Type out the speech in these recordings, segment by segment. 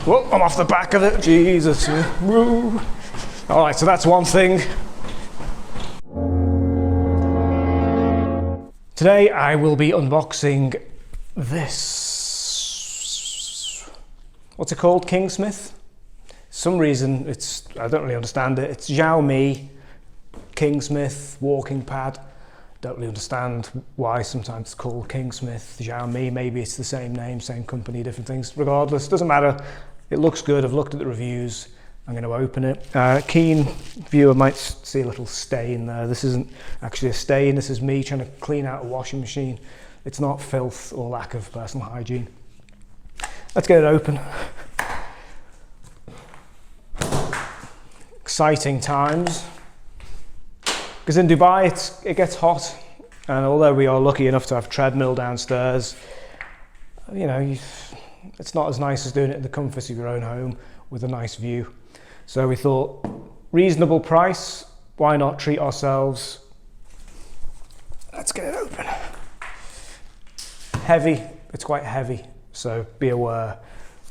Whoa, I'm off the back of it, Jesus. Woo. All right, so that's one thing. Today I will be unboxing this. What's it called? Kingsmith? Some reason I don't really understand it. It's Xiaomi Kingsmith walking pad. Don't really understand why sometimes it's called Kingsmith, Xiaomi. Maybe it's the same name, same company, different things. Regardless, doesn't matter. It looks good. I've looked at the reviews. I'm going to open it. Keen viewer might see a little stain there. This isn't actually a stain. This is me trying to clean out a washing machine. It's not filth or lack of personal hygiene. Let's get it open. Exciting times. Because in Dubai, it gets hot. And although we are lucky enough to have a treadmill downstairs, you know, it's not as nice as doing it in the comfort of your own home with a nice view. So we thought, reasonable price, why not treat ourselves? Let's get it open. Heavy, it's quite heavy, so be aware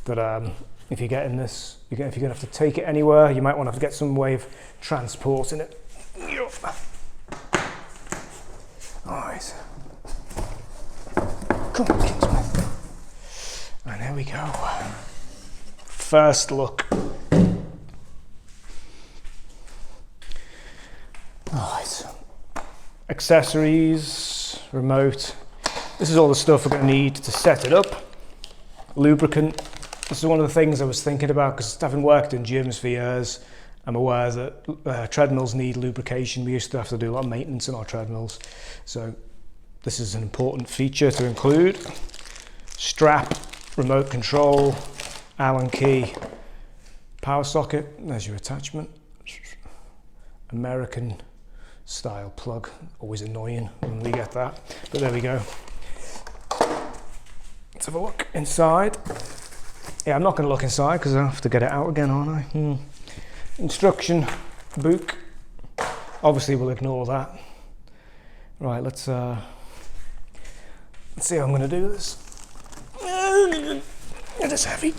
that if you're getting this, if you're gonna have to take it anywhere, you might want to have to get some way of transporting it. All right. Come on, Kingsmith. And there we go. First look. Alright, accessories, remote. This is all the stuff we're going to need to set it up. Lubricant. This is one of the things I was thinking about because having worked in gyms for years, I'm aware that treadmills need lubrication. We used to have to do a lot of maintenance on our treadmills. So this is an important feature to include. Strap, remote control, Allen key, power socket. There's your attachment. American style plug, always annoying when we get that, but there we go. Let's have a look inside. Yeah, I'm not going to look inside because I have to get it out again, aren't I? Instruction book. Obviously we'll ignore that. Right, let's see how I'm going to do this. It is heavy.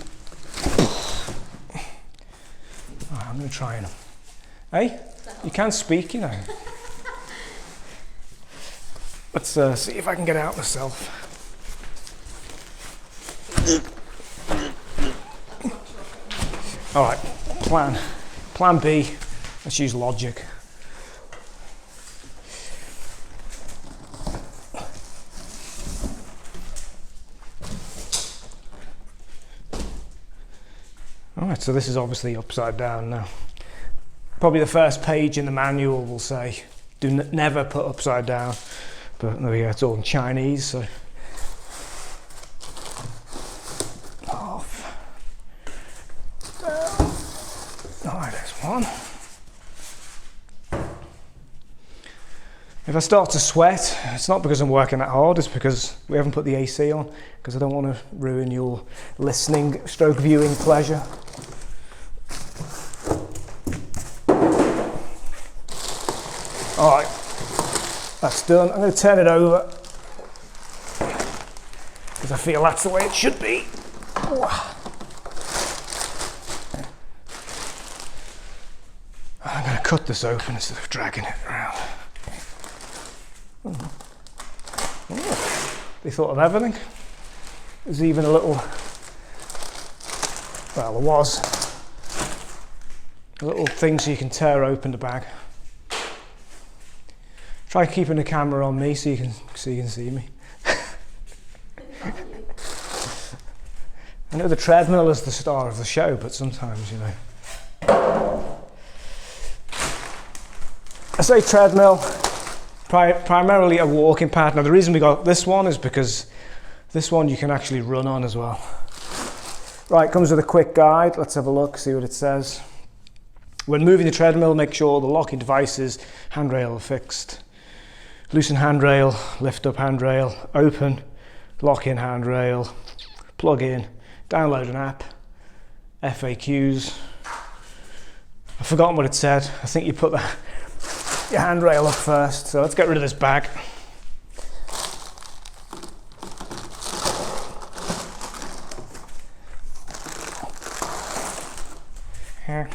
Right, I'm going to try and... Hey, you can speak, you know. Let's see if I can get it out myself. All right, plan B. Let's use logic. All right, so this is obviously upside down now. Probably the first page in the manual will say, never put upside down. But there we go, it's all in Chinese, so. Off. Down. All right, there's one. If I start to sweat, it's not because I'm working that hard, it's because we haven't put the AC on, because I don't want to ruin your listening stroke viewing pleasure. All right, that's done. I'm going to turn it over because I feel that's the way it should be. I'm going to cut this open instead of dragging it around. They thought of everything. There's even a little, well, there was a little thing so you can tear open the bag. Try keeping the camera on me so you can see me. I know the treadmill is the star of the show, but sometimes, you know. I say treadmill, primarily a walking pad. Now the reason we got this one is because this one you can actually run on as well. Right, comes with a quick guide. Let's have a look, see what it says. When moving the treadmill, make sure the locking devices, handrail are fixed. Loosen handrail, lift up handrail, open, lock in handrail, plug in, download an app, FAQs. I've forgotten what it said. I think you put your handrail up first. So let's get rid of this bag. Here.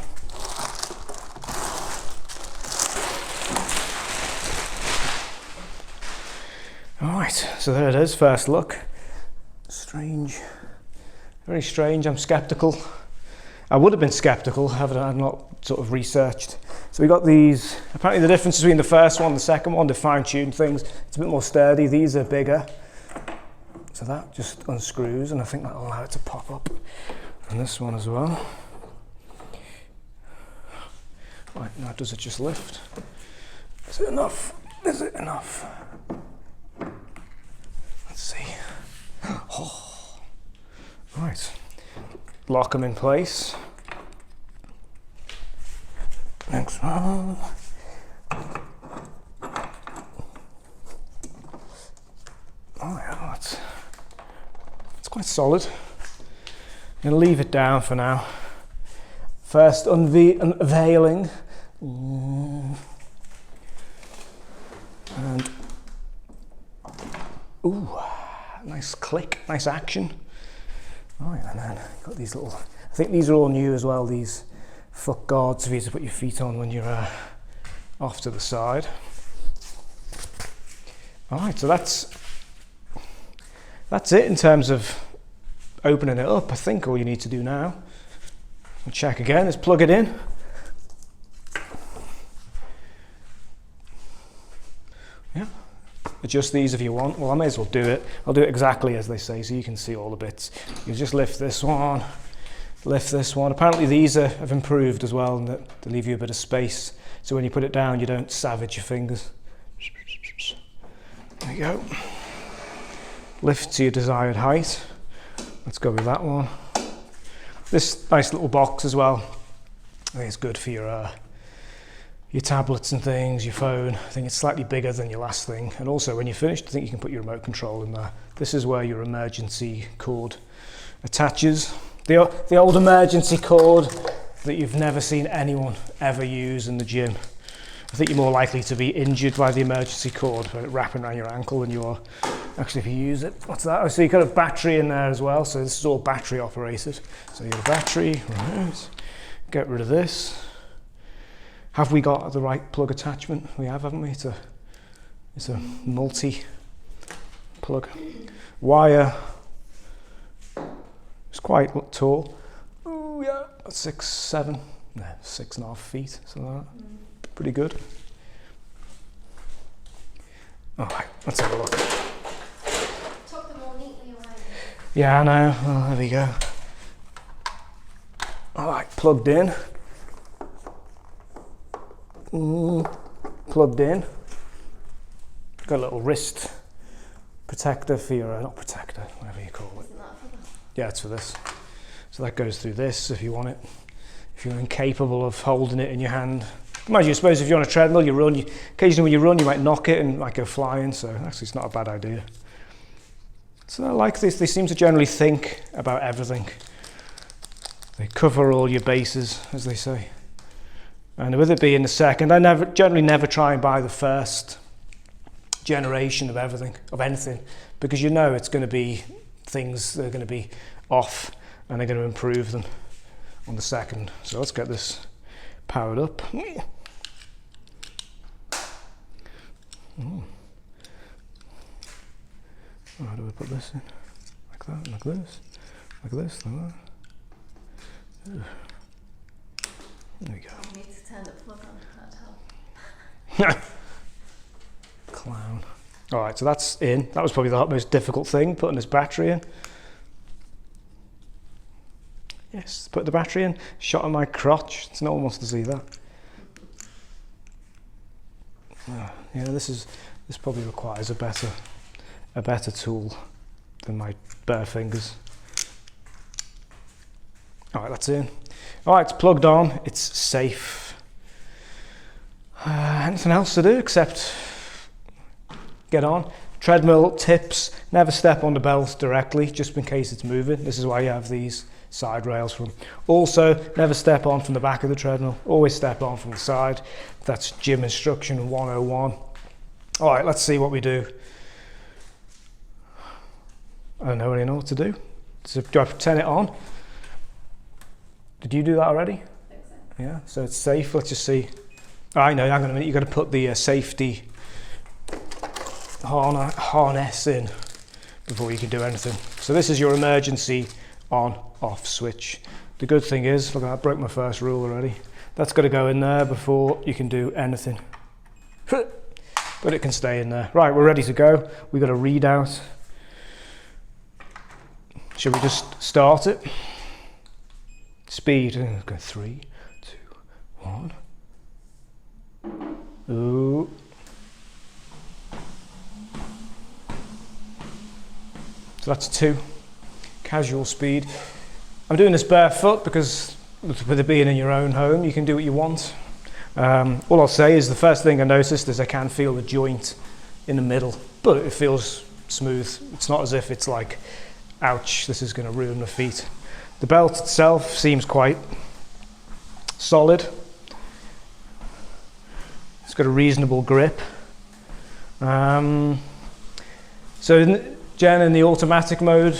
Alright, so there it is, first look. Strange. Very strange, I'm skeptical. I would have been skeptical had I not sort of researched. So we got these, apparently the difference between the first one and the second one, to fine-tune things, it's a bit more sturdy, these are bigger. So that just unscrews, and I think that'll allow it to pop up. And this one as well. Right, now does it just lift? Is it enough? Is it enough? Let's see. Oh. Right, lock them in place. Next one. Oh yeah, it's quite solid. I'm going to leave it down for now. First unveiling. And ooh, nice click, nice action. Right, and then got these little, I think these are all new as well, these foot guards for you to put your feet on when you're off to the side. Alright, so that's it in terms of opening it up. I think all you need to do now, we'll check again, is plug it in. Yeah, adjust these if you want. Well, I may as well do it. I'll do it exactly as they say so you can see all the bits. You just lift this one, lift this one. Apparently these have improved as well, and they leave you a bit of space. So when you put it down, you don't savage your fingers. There you go. Lift to your desired height. Let's go with that one. This nice little box as well. I think it's good for your tablets and things, your phone. I think it's slightly bigger than your last thing. And also when you're finished, I think you can put your remote control in there. This is where your emergency cord attaches. The old emergency cord that you've never seen anyone ever use in the gym. I think you're more likely to be injured by the emergency cord wrapping around your ankle than you are actually if you use it. What's that? Oh, so you've got a battery in there as well. So this is all battery operated. So you've got a battery, right. Get rid of this. Have we got the right plug attachment? We have, haven't we? It's a multi plug. Wire. It's quite tall. Oh yeah, 6, 7, no, 6.5 feet, something like that. Pretty good. All right, let's have a look. Tuck them all neatly away. Yeah, I know. Well, there we go. All right, plugged in. Plugged in. Got a little wrist protector for your, not protector, whatever you call it. Isn't that for them? Yeah, it's for this. So that goes through this if you want it. If you're incapable of holding it in your hand. Mind you, I suppose if you're on a treadmill, you run, occasionally when you run, you might knock it and might go flying, so actually it's not a bad idea. So I like this, they seem to generally think about everything. They cover all your bases, as they say. And with it being the second, I generally never try and buy the first generation of everything, of anything, because you know it's going to be things that are going to be off and they're going to improve them on the second. So let's get this powered up. How do I put this in? Like that, like this, like this, like that. There we go. You need to turn the plug on, that'd help. Clown. All right, so that's in. That was probably the most difficult thing, putting this battery in. Yes, put the battery in. Shot on my crotch. No one wants to see that. Yeah, this probably requires a better tool than my bare fingers. All right, that's in. All right, it's plugged on. It's safe. Anything else to do except get on? Treadmill tips. Never step on the belt directly, just in case it's moving. This is why you have these side rails from. Also, never step on from the back of the treadmill. Always step on from the side. That's gym instruction 101. All right, let's see what we do. I don't really know what to do. So do I turn it on? Did you do that already? I think Yeah, so it's safe. Let's just see. I know, hang on a minute, you've got to put the safety harness in before you can do anything. So this is your emergency on-off switch. The good thing is, look, I broke my first rule already. That's got to go in there before you can do anything. But it can stay in there. Right, we're ready to go. We've got a readout. Shall we just start it? Speed, go 3, 2, 1. Ooh. So that's 2. Casual speed. I'm doing this barefoot because with it being in your own home, you can do what you want. All I'll say is the first thing I noticed is I can feel the joint in the middle, but it feels smooth. It's not as if it's like, ouch, this is going to ruin my feet. The belt itself seems quite solid. It's got a reasonable grip. So Jen, in the automatic mode,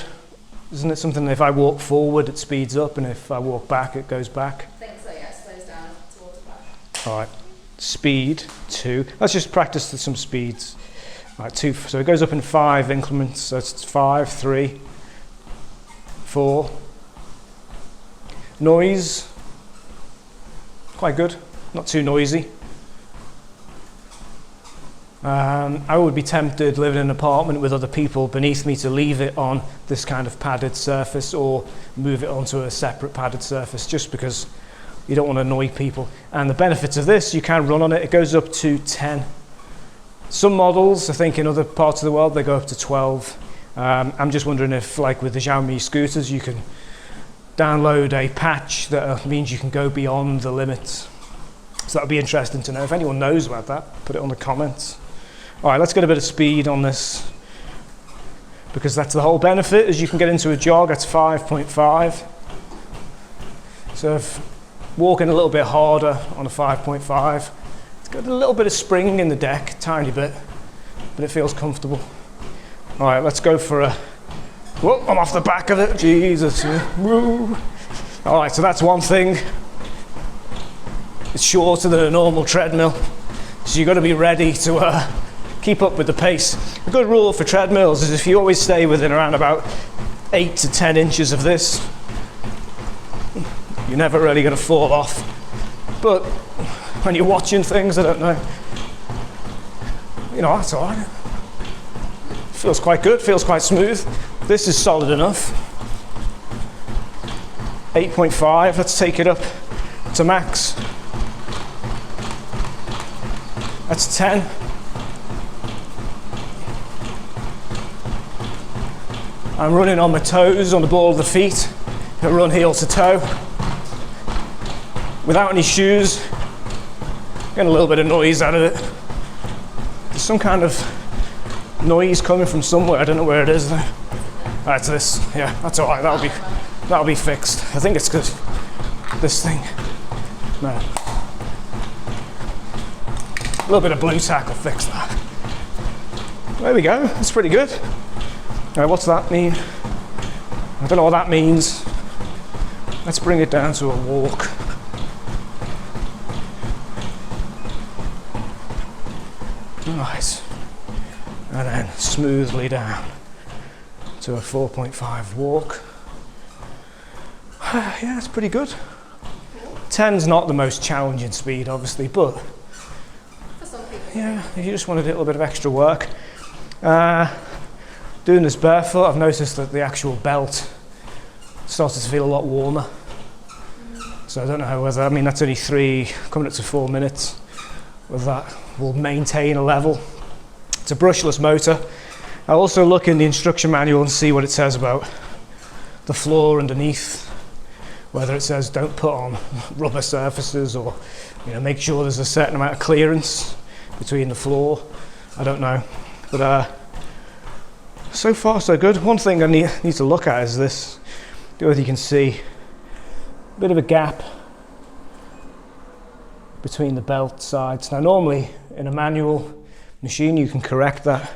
isn't it something that if I walk forward it speeds up and if I walk back it goes back? I think so, yeah, it slows down towards the back. All right, speed 2. Let's just practice some speeds. All right, 2, so it goes up in 5 increments. So it's 5, 3, 4. Noise, quite good, not too noisy. I would be tempted living in an apartment with other people beneath me to leave it on this kind of padded surface or move it onto a separate padded surface just because you don't want to annoy people. And the benefits of this, you can run on it. It goes up to 10. Some models, I think in other parts of the world, they go up to 12. I'm just wondering if, like with the Xiaomi scooters, you can download a patch that means you can go beyond the limits. So that would be interesting to know. If anyone knows about that, put it on the comments. All right, let's get a bit of speed on this because that's the whole benefit is you can get into a jog. That's 5.5. So if walking a little bit harder on a 5.5, it's got a little bit of spring in the deck, tiny bit, but it feels comfortable. All right, let's go for a, whoa, I'm off the back of it, Jesus. Woo. All right, so that's one thing. It's shorter than a normal treadmill, so you've got to be ready to keep up with the pace. A good rule for treadmills is if you always stay within around about 8 to 10 inches of this, you're never really going to fall off. But when you're watching things, I don't know, you know, that's all right. Feels quite good, feels quite smooth. This is solid enough. 8.5, let's take it up to max. That's 10. I'm running on my toes, on the ball of the feet. I run heel to toe. Without any shoes. Getting a little bit of noise out of it. There's some kind of noise coming from somewhere. I don't know where it is though. That's this. Yeah, that's all right. That'll be fixed. I think it's because this thing. No. A little bit of blue tack will fix that. There we go. That's pretty good. All right, what's that mean? I don't know what that means. Let's bring it down to a walk. Nice. And then smoothly down to a 4.5 walk. Yeah, it's pretty good. 10's not the most challenging speed, obviously, but For some people. yeah, if you just wanted a little bit of extra work. Doing this barefoot, I've noticed that the actual belt started to feel a lot warmer. So I don't know whether, I mean, that's only 3, coming up to 4 minutes, whether that will maintain a level. It's a brushless motor. I'll also look in the instruction manual and see what it says about the floor underneath, whether it says don't put on rubber surfaces or, you know, make sure there's a certain amount of clearance between the floor. I don't know, but so far so good. One thing I need to look at is this. Do whether you can see a bit of a gap between the belt sides. Now normally in a manual machine you can correct that,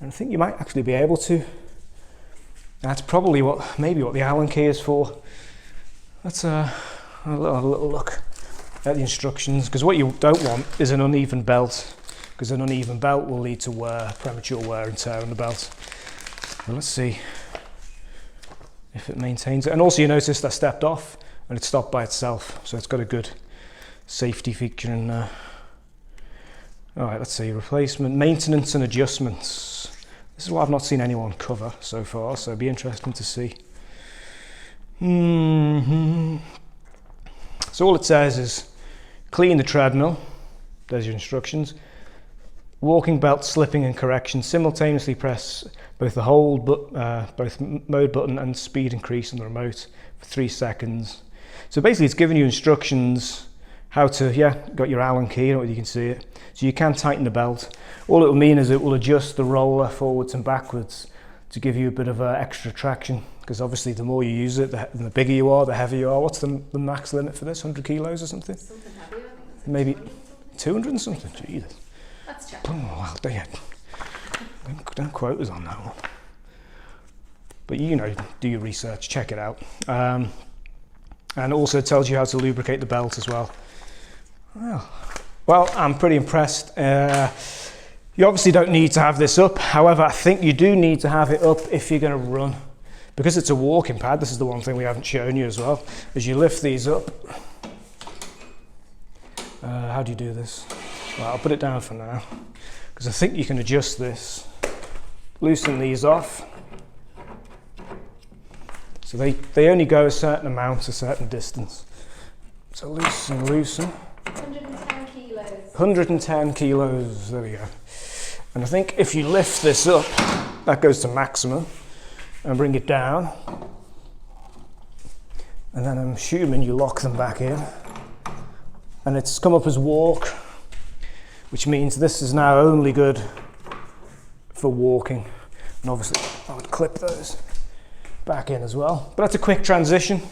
and I think you might actually be able to. That's probably maybe what the Allen key is for. Let's a little look. at the instructions, because what you don't want is an uneven belt, because an uneven belt will lead to premature wear and tear on the belt. Well, let's see if it maintains it. And also you noticed I stepped off and it stopped by itself, so it's got a good safety feature in there. All right, let's see, replacement, maintenance and adjustments. This is what I've not seen anyone cover so far, so it'll be interesting to see. So all it says is clean the treadmill, there's your instructions. Walking belt slipping and correction, simultaneously press both the hold, both mode button and speed increase on the remote for 3 seconds. So basically it's giving you instructions how to, got your Allen key, you can see it. So you can tighten the belt. All it will mean is it will adjust the roller forwards and backwards to give you a bit of extra traction, because obviously the more you use it, the bigger you are, the heavier you are. What's the max limit for this, 100 kilos or something? Something heavier, I think it's Maybe 200 and something, Jesus. Let's check. Oh, well, don't quote us on that one. But do your research, check it out. And also tells you how to lubricate the belt as well. Well, I'm pretty impressed. You obviously don't need to have this up. However, I think you do need to have it up if you're going to run. Because it's a walking pad, this is the one thing we haven't shown you as well. As you lift these up, how do you do this? Well, I'll put it down for now, because I think you can adjust this. Loosen these off. So they only go a certain amount, a certain distance. So loosen. 110 kilos. 110 kilos, there we go. And I think if you lift this up, that goes to maximum, and bring it down. And then I'm assuming you lock them back in. And it's come up as walk, which means this is now only good for walking. And obviously I would clip those back in as well. But that's a quick transition,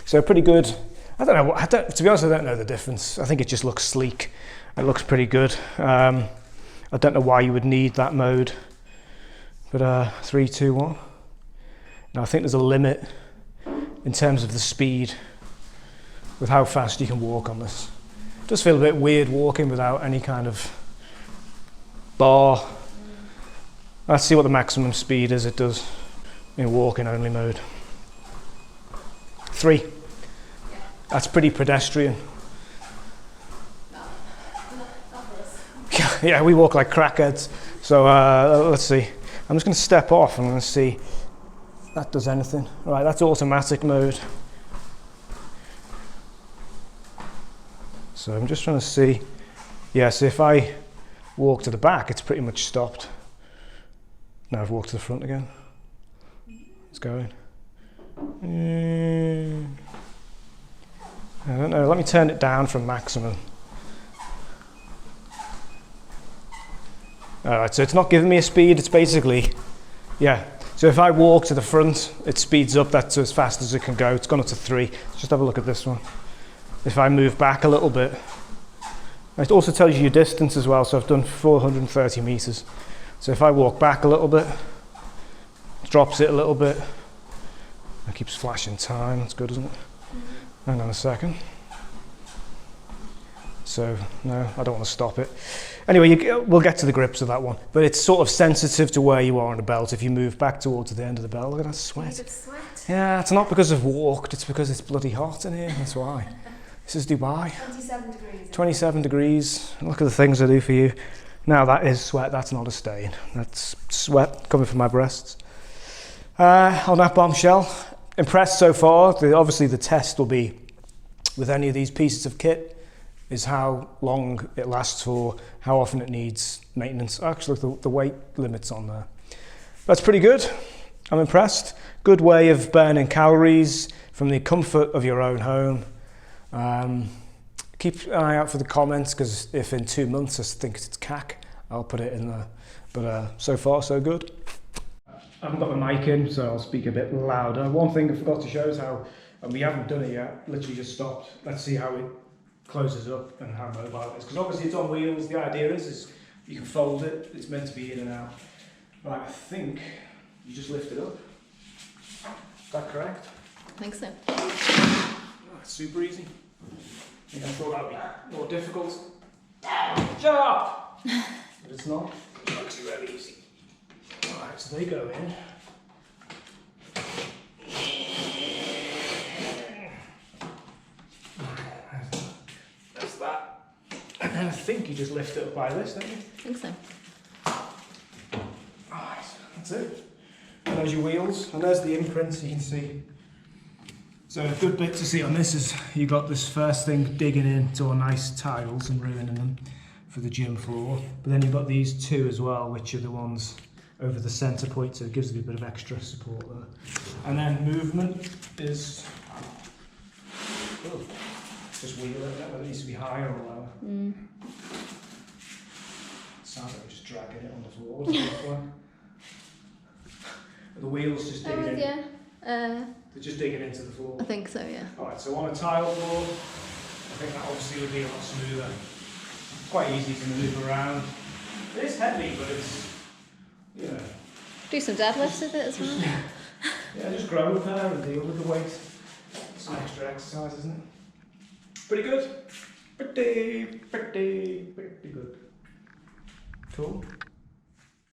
so pretty good. I don't know, to be honest, I don't know the difference. I think it just looks sleek. It looks pretty good. I don't know why you would need that mode, but 3, 2, 1. Now I think there's a limit in terms of the speed with how fast you can walk on this. It does feel a bit weird walking without any kind of bar. Let's see what the maximum speed is it does in walking only mode. 3. That's pretty pedestrian. Yeah, we walk like crackheads. So let's see. I'm just going to step off and I'm going to see if that does anything. All right, that's automatic mode. So I'm just trying to see. Yeah, so if I walk to the back, it's pretty much stopped. Now I've walked to the front again. It's going. I don't know, let me turn it down from maximum. Alright, so it's not giving me a speed, it's basically, so if I walk to the front, it speeds up, that's as fast as it can go. It's gone up to 3. Let's just have a look at this one. If I move back a little bit, it also tells you your distance as well, so I've done 430 meters. So if I walk back a little bit, it drops it a little bit. It keeps flashing time, that's good, isn't it? Hang on a second. So, no, I don't want to stop it. Anyway, we'll get to the grips of that one. But it's sort of sensitive to where you are on the belt. If you move back towards the end of the belt, look at that sweat. Yeah, it's not because I've walked, it's because it's bloody hot in here, that's why. This is Dubai. 27 degrees. 27 degrees. Look at the things I do for you. Now that is sweat, that's not a stain. That's sweat coming from my breasts. On that bombshell, impressed so far. Obviously the test will be, with any of these pieces of kit, is how long it lasts for, how often it needs maintenance. Actually, the weight limit's on there. That's pretty good. I'm impressed. Good way of burning calories from the comfort of your own home. Keep an eye out for the comments, because if in 2 months I think it's CAC, I'll put it in there. But so far, so good. I haven't got my mic in, so I'll speak a bit louder. One thing I forgot to show is how, and we haven't done it yet, literally just stopped. Let's see how it closes up and how mobile it is. Because obviously it's on wheels. The idea is you can fold it. It's meant to be in and out. Right, I think you just lift it up. Is that correct? I think so. Oh, it's super easy. I thought that would be more difficult. Shut up! But it's not. It's actually really easy. Alright, so they go in. That's that. And then I think you just lift it up by this, don't you? I think so. Alright, that's it. And there's your wheels, and there's the imprints you can see. So a good bit to see on this is you got this first thing digging into all nice tiles and ruining them for the gym floor. But then you've got these two as well, which are the ones over the centre point, so it gives you a bit of extra support there. And then movement is just wheel it, whether it needs to be higher or lower. Sounds like we're just dragging it on the floor. The wheels just digging in. Yeah. They're just digging into the floor. I think so, yeah. Alright, so on a tile floor, I think that obviously would be a lot smoother. Quite easy to manoeuvre around. It is heavy, but it's, you know. Do some deadlifts with it as well. Yeah, just grow up there and deal with the weight. Some extra exercise, isn't it? Pretty good. Pretty good. Cool.